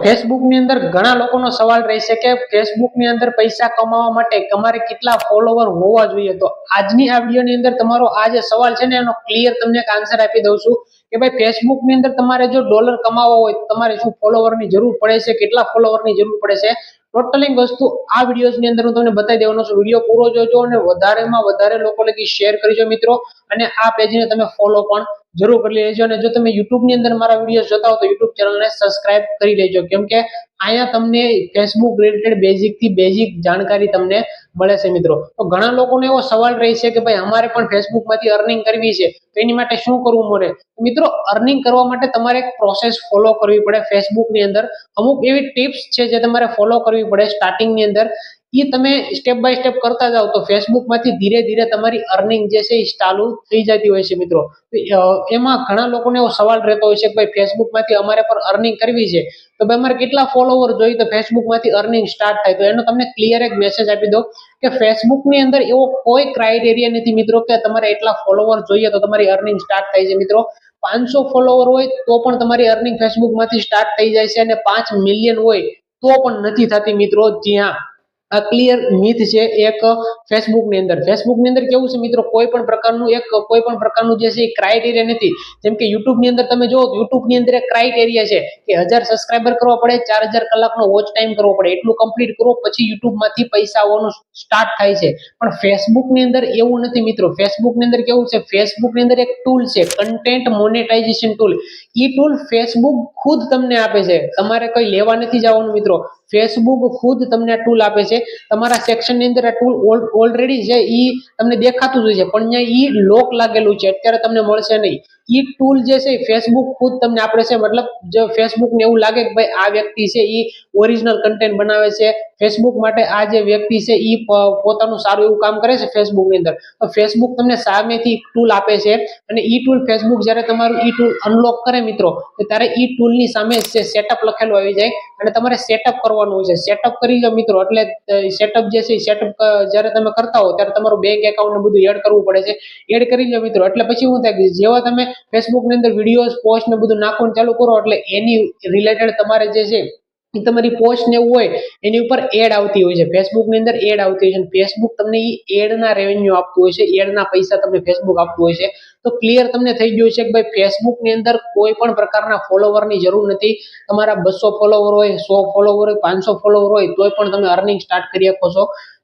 Facebook ની અંદર ઘણા લોકોનો સવાલ રહેશે કે ફેસબુક ની અંદર પૈસા કમાવા માટે તમારે કેટલા ફોલોવર હોવા જોઈએ। તો આજની આ વિડિયો ની અંદર તમારો આ જે સવાલ છે ને એનો ક્લિયર તમને એક આન્સર આપી દઉં છું કે ભાઈ ફેસબુક ની અંદર તમારે જો ડોલર કમાવા હોય તમારે શું ફોલોવર ની જરૂર પડે છે, કેટલા ફોલોવર ની જરૂર પડે છે, ટોટલી વસ્તુ આ વિડિયોઝ ની અંદર હું તમને બતાવી દેવાનો છું। વિડિયો પૂરો જોજો અને વધારેમાં વધારે લોકો લગી શેર કરજો મિત્રો, અને આ પેજને તમે ફોલો પણ જરૂર કરી લેજો। અને જો તમે YouTube ની અંદર મારા વિડિયોઝ જોતા હો તો YouTube ચેનલને સબસ્ક્રાઇબ કરી લેજો, કેમ કે અહીંયા તમને ફેસબુક રિલેટેડ બેઝિક થી બેઝિક જાણકારી તમને મળે છે મિત્રો। તો ઘણા લોકોને એવો સવાલ રહે છે કે ભાઈ અમારે પણ ફેસબુક માંથી અર્નિંગ કરવી છે તો એની માટે શું કરવું પડે? મિત્રો, અર્નિંગ કરવા માટે તમારે એક પ્રોસેસ ફોલો કરવી પડે। ફેસબુક ની અંદર અમુક એવી ટિપ્સ છે જે તમારે ફોલો કરવી પડે સ્ટાર્ટિંગ ની અંદર। એ તમે સ્ટેપ બાય સ્ટેપ કરતા જાઓ તો ફેસબુક માંથી ધીરે ધીરે તમારી અર્નિંગ જે છે એ ચાલુ થઈ જતી હોય છે મિત્રો। એમાં ઘણા લોકોને એવો સવાલ રહેતો હોય છે કે ભાઈ ફેસબુક માંથી અમારે પણ અર્નિંગ કરવી છે તો ભાઈ અમારે કેટલા ફોલોવર જોઈએ તો ફેસબુક માંથી અર્નિંગ સ્ટાર્ટ થાય? તો એનો તમને ક્લિયર એક મેસેજ આપી દો કે ફેસબુક ની અંદર એવો કોઈ ક્રાઇટેરિયા નથી મિત્રો કે તમારે એટલા ફોલોવર જોઈએ તો તમારી અર્નિંગ સ્ટાર્ટ થાય છે મિત્રો। 500 ફોલોવર હોય તો પણ તમારી અર્નિંગ ફેસબુક માંથી સ્ટાર્ટ થઈ જાય છે, અને 5 મિલિયન હોય તો પણ નથી થતી મિત્રો। જ્યાં આ ક્લિયર મિથ છે એક ફેસબુક ની અંદર કેવું છે મિત્રો, કોઈ પણ પ્રકારનું જે છે એ ક્રાઇટેરિયા નથી। જેમ કે YouTube ની અંદર તમે જો YouTube ની અંદર એક ક્રાઇટેરિયા છે કે 1000 સબસ્ક્રાઇબર કરવા પડે, 4000 કલાકનો વોચ ટાઈમ કરવો પડે, એટલું કમ્પ્લીટ કરો પછી YouTube માંથી પૈસા આવવાનું સ્ટાર્ટ થાય છે। પણ ફેસબુક ની અંદર એવું નથી મિત્રો। ફેસબુક ની અંદર કેવું છે, ફેસબુક ની અંદર એક ટૂલ છે કન્ટેન્ટ મોનેટાઇઝેશન ટૂલ। એ ટૂલ ફેસબુક ખુદ તમને આપે છે, તમારે કઈ લેવા નથી જવાનું મિત્રો। ફેસબુક ખુદ તમને આ ટૂલ આપે છે। તમારા સેક્શન ની અંદર આ ટૂલ ઓલરેડી છે એ તમને દેખાતું જ હોય છે, પણ અહીંયા એ લોક લાગેલું છે, અત્યારે તમને મળશે નહીં। એ ટૂલ જે છે ફેસબુક ખુદ તમને આપે છે। મતલબ જો ફેસબુક ને એવું લાગે કે ભાઈ આ વ્યક્તિ છે એ ઓરિજિનલ કન્ટેન્ટ બનાવે છે, ફેસબુક માટે આ જે વ્યક્તિ છે એ પોતાનું સારું એવું કામ કરે છે ફેસબુક ની અંદર, તો ફેસબુક તમને સામેથી ટૂલ આપે છે। અને ઈ ટૂલ ફેસબુક જ્યારે તમારું ઈ ટૂલ અનલોક કરે મિત્રો તો ત્યારે ઈ ટૂલ ની સામે સેટઅપ લખેલું આવી જાય અને તમારે સેટઅપ કરવાનું હોય છે। સેટઅપ કરી લો મિત્રો, એટલે સેટઅપ જે છે સેટઅપ જ્યારે તમે કરતા હો ત્યારે તમારું બેંક એકાઉન્ટ ને બધું એડ કરવું પડે છે। એડ કરી લો મિત્રો, એટલે પછી શું થાય કે જેવા તમે ફેસબુક ની અંદર વિડીયોઝ પોસ્ટ ને બધું નાખવાનું ચાલુ કરો એટલે એની રિલેટેડ તમારે જે છે તમારી પોસ્ટ ને એવું હોય એની ઉપર એડ આવતી હોય છે। ફેસબુક ની અંદર એડ આવતી હોય છે, ફેસબુક તમને એડ ના રેવન્યુ આપતું હોય છે, એડ ના પૈસા તમને ફેસબુક આપતું હોય છે। તો ક્લિયર તમને થઈ ગયું છે કે ભાઈ ફેસબુક ની અંદર કોઈ પણ પ્રકારના ફોલોવર ની જરૂર નથી। તમારા 200 ફોલોવર હોય, 100 ફોલોવર હોય, 500 ફોલોવર હોય તોય પણ તમે અર્નિંગ સ્ટાર્ટ કરી શકો છો।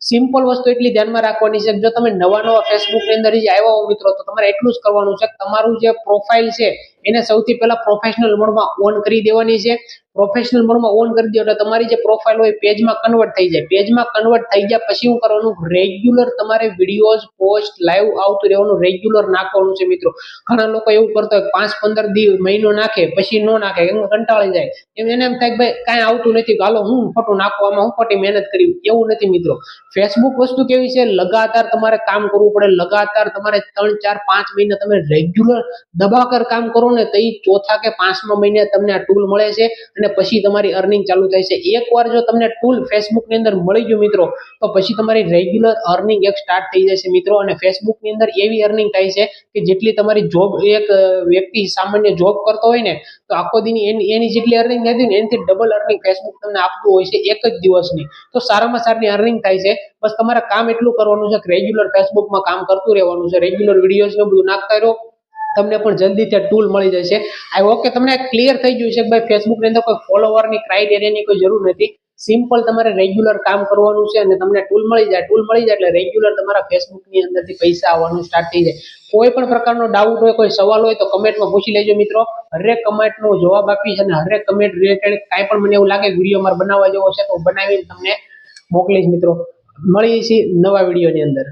સિમ્પલ વસ્તુ એટલી ધ્યાનમાં રાખવાની છે, જો તમે નવા ફેસબુક ની અંદર આવ્યા હો મિત્રો તો તમારે એટલું જ કરવાનું છે કે તમારું જે પ્રોફાઇલ છે એને સૌથી પહેલા પ્રોફેશનલ મોડમાં ઓન કરી દેવાની છે। પ્રોફેશનલ મોડમાં ઓન કરી દો એટલે તમારી જે પ્રોફાઇલ હોય પેજમાં કન્વર્ટ થઈ જાય। પેજમાં કન્વર્ટ થઈ ગયા પછી શું કરવાનું, રેગ્યુલર તમારે વિડીયોઝ પોસ્ટ લાઈવ આવતું રહેવાનું, રેગ્યુલર નાખવાનું છે મિત્રો। ઘણા લોકો એવું કરતા હોય 5-15 દિવસ મહિનો નાખે પછી નો નાખે, એમ કંટાળી જાય, એને એમ થાય કે ભાઈ કાંઈ આવતું નથી, હાલો હું ખોટું નાખવામાં હું ખોટી મહેનત કરી, એવું નથી મિત્રો। ફેસબુક વસ્તુ કેવી છે, લગાતાર તમારે કામ કરવું પડે, લગાતાર તમારે 3-4-5 મહિના તમે રેગ્યુલર દબાકર કામ કરો ને તો એ ચોથા કે 5મા મહિને તમને આ ટૂલ મળે છે અને પછી તમારી અર્નિંગ ચાલુ થાય છે। એકવાર જો તમને ટૂલ ફેસબુક ની અંદર મળી ગયું મિત્રો તો પછી તમારી રેગ્યુલર અર્નિંગ એક સ્ટાર્ટ થઈ જશે મિત્રો। અને ફેસબુક ની અંદર એવી અર્નિંગ થાય છે કે જેટલી તમારી જોબ એક વ્યક્તિ સામાન્ય જોબ કરતો હોય ને તો આખો દિન એની જેટલી અર્નિંગ થતી ને એનાથી ડબલ અર્નિંગ ફેસબુક તમને આપતું હોય છે એક જ દિવસની। તો સારામાં સારી અર્નિંગ થાય છે। બસ તમારે કામ એટલું કરવાનું છે કે રેગ્યુલર ફેસબુકમાં કામ કરતું રહેવાનું છે, રેગ્યુલર વિડીયોઝ ને બધું નાખતા રહો, તમને પણ જલ્દી ત્યાં ટૂલ મળી જશે। આઈ હોપ કે તમને ક્લિયર થઈ ગયું છે કે ભાઈ ફેસબુક ની અંદર કોઈ ફોલોવર ની ક્રાઇટેરિયાની કોઈ જરૂર નથી। સિમ્પલ તમારે રેગ્યુલર કામ કરવાનું છે અને તમને ટૂલ મળી જાય એટલે રેગ્યુલર તમારા ફેસબુક ની અંદરથી પૈસા આવવાનું સ્ટાર્ટ થઈ જાય। કોઈ પણ પ્રકારનો ડાઉટ હોય, કોઈ સવાલ હોય તો કમેન્ટમાં પૂછી લેજો મિત્રો, હરેક કમેન્ટનો જવાબ આપીશ અને હરેક કમેન્ટ રિલેટેડ કાંઈ પણ મને એવું લાગે વિડીયો મારે બનાવવા જેવો છે તો બનાવીને તમને મોકલીશ મિત્રો। મળીએ છીએ નવા વિડીયોની અંદર।